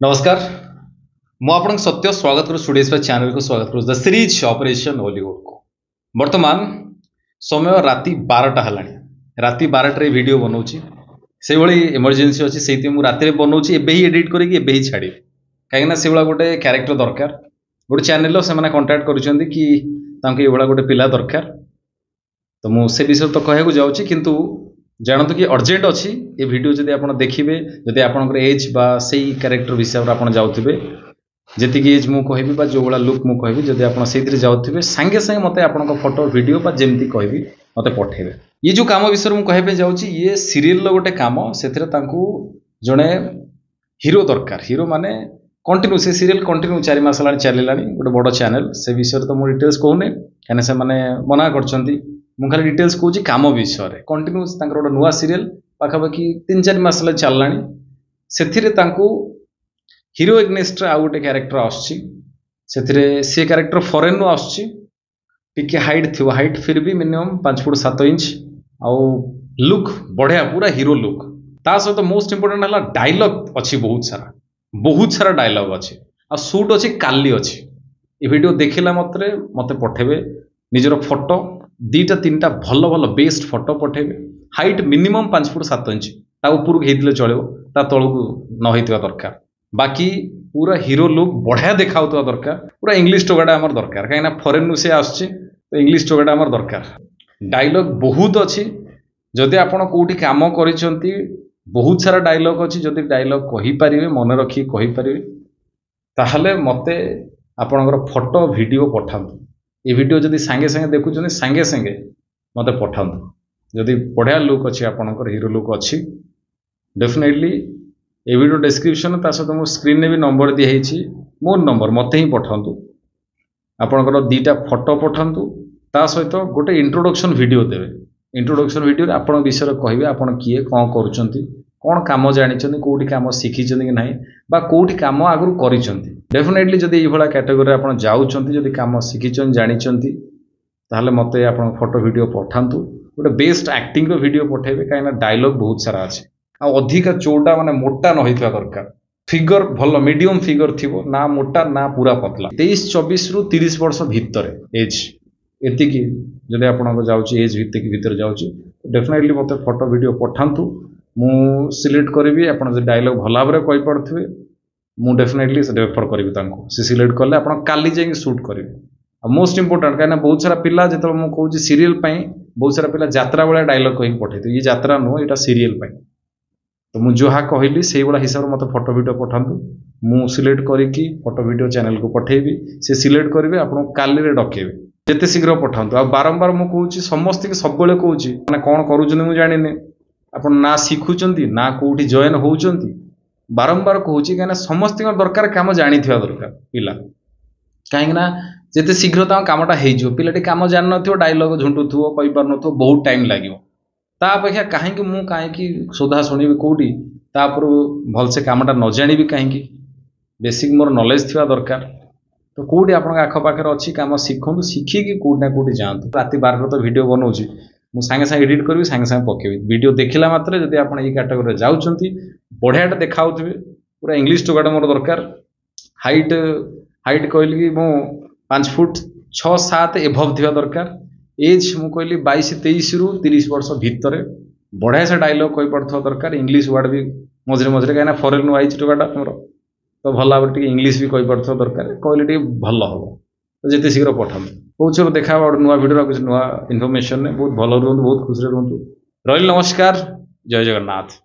नमस्कार मु आपन सत्य स्वागत करू स्टूडियोज चैनल को स्वागत करू द सीरीज ऑपरेशन हॉलीवुड को वर्तमान समय राति 12टा हलानी राति 12टा वीडियो बनाऊची से भली इमरजेंसी अच्छी से राति बनाऊची एबे ही एडिट करके एबे ही छाड़ी कहीं से गोटे क्यारेक्टर दरकार गोटे चैनल से कांटेक्ट करुँच कि ये गोटे पिला दरकार तो मुझे विषय तो कहूँ जाऊँगी किंतु जानतु कि अर्जेंट अच्छी ये वीडियो जदि आप देखिए जदि आपंकर एज बा से क्यारेक्टर विषय में आप जाऊे जी एज मु कहि जो भाया लुक मु कहि जदि आप जाऊे सांगे सांगे मत आप फोटो वीडियो जमी कहि मत पठेबे ये जो काम विषय में कहबे जाऊँगी ये सीरियल गोटे काम से जड़े हीरो दरकार हीरो माने कंटिन्यू से सीरियल कंटिन्यू 4 मास चलला गोटे बड़ चैनल से विषय तो मुझे डिटेल्स कहूनी कहीं से मना कर मुझे खाली डिटेल्स कौच कम विषय कंटिन्यू गोटे नुआ सीरियल पाखापाखि 3-4 मास चलला से हीरो एग्नेस्ट आउ गोटे क्यारेक्टर आसी क्यारेक्टर फॉरेन आसके हाइट थी हाइट फिर भी मिनिमम 5 फुट 7 इंच आउ लुक बढ़िया पूरा हीरो लुक ता सहित मोस्ट इंपोर्टेंट है डायलॉग अच्छी बहुत सारा डायलॉग अच्छी आ शूट अच्छी काली अच्छी ये वीडियो देखला मत पठेबे निजर फोटो 2-3टा भल भल बेस्ट फोटो पठेबे हाइट मिनिमम 5 फुट 7 इंच ता ऊपर हेतले चलो ता तलू न होइतवा दरकार बाकी पूरा हीरो लुक बढ़िया देखा दरकार पूरा इंग्लिश टोगाटा आमर दरकार कहीं फॉरेन से आसुची तो इंग्लिश टोगाटा आमर दरकार डायलॉग बहुत अच्छी जदि आपण कोठी काम करिसंती बहुत सारा डायलॉग अच्छी जदि डायलॉग कहि परिबे मन रखी कहि परिबे ताहले मते आपणकर फोटो वीडियो पठांतु ये वीडियो जदि सांगे सांगे देखुछन सांगे सांगे मते पठांतु जदि बढ़िया लुक अच्छी आपणकर हीरो लुक अच्छी डेफिनेटली ये वीडियो डिस्क्रिप्शन ता सहित मो स्क्रीन में भी नंबर दिखाई मो नंबर मत ही पठांतु आपणकर 2टा फोटो पठांतु ता सहित गोटे इंट्रोडक्शन वीडियो देवे इंट्रोडक्शन वीडियो आपण विषय कहिबे आपण किए कौन करूछंती कौन काम जानिछंती कोठी काम शिखिछंती कि नाही बा कोठी काम आगु करिछंती डेफिनेटली जदि ये भला कैटेगरी आपण जाउछंती जदि काम शिखिछन जानिछंती ताहले मते आपण फोटो वीडियो पठांतु गोटे बेस्ट एक्टिंग रो वीडियो पठेबे काइना डायलॉग बहुत सारा अछि आ अधिका चौड़ा माने मोटा न होइतवा दरकार फिगर भल मीडियम फिगर थिबो ना मोटा ना पूरा पतला 23-24 रु 30 वर्ष भितर एज एतिकी जदि आपण जाउची एज भितर जाउची डेफिनेटली मते फोटो वीडियो पठांतु मु सिलेक्ट करिवि आपण जे डायलॉग भला भाबरे कहि पड़थिबे मु डेफिनेटली रेफर करिवि तांको से सिलेक्ट करले आपण काली जाई शूट करिवि मोस्ट इंपोर्टेंट कहना बहुत सारा पिला जेतो मु कहूची सीरियल पई बहुत सारा पिला यात्रा वाला डायलॉग कहि पठैते ये यात्रा नो एटा सीरियल पई तो मुझे जहाँ कहली से भाया हिसाब से मत फोटो वीडियो पठातु मु सिलेक्ट करी फोटो वीडियो चैनल को पठेबी से सिलेक्ट करेंगे आपको काली डकेबे जिते शीघ्र पठातु आ बारंबार मुझे कहूँ समस्त सब कहूँ मैंने कौन करूँ मुझे जानी आप ना शिखुंट ना कौटी जॉइन होती बारंबार कहूँ कहीं समस्त दरकार कम जानी दरकार पिला कहीं जिते शीघ्र कामटा हो पिलाटी कम जान न डायलॉग झुंटुव कही पार न बहुत टाइम लगे ता अपेक्षा कहीं मु कहीं सोधा शुणी कौटी तापर भलसे कामटा न जानी कहीं बेसिक मोर नॉलेज थिवा दरकार तो कौटी आप आखपाखे अच्छी कम शिखु शिखिकी कौटी ना कौटी जातु राति 12 तो वीडियो बनाऊँगी मुझे सांगे सांगे एडिट करी सांगे सांगे पकेबी वीडियो देखला मात्रे जदि आप कैटेगोरी जाउछंती बढ़िया देखाऊ पूरा इंग्लिश टोगाटा मोर दरकार हाइट हाइट कहली कि मु 5 फुट 6-7 एभव थिवा दरकार एज मु कहली 22-23 रु 30 वर्ष भितर बढ़िया से डायलॉग कही पड़ता दरकार इंग्लिश वर्ड भी मझे मझे कहीं फॉरेन आई टोकाटा मोर तो भल भाव इंग्लिश भी कही पड़ता दरकार कहले भल हम तो जिते शीघ्र पठाऊँ बहुत सब देखा गोटे नुआ वीडियो कुछ नुआ इनफॉरमेशन बहुत भल रुहतु बहुत खुशी रुहतु रही नमस्कार जय जगन्नाथ।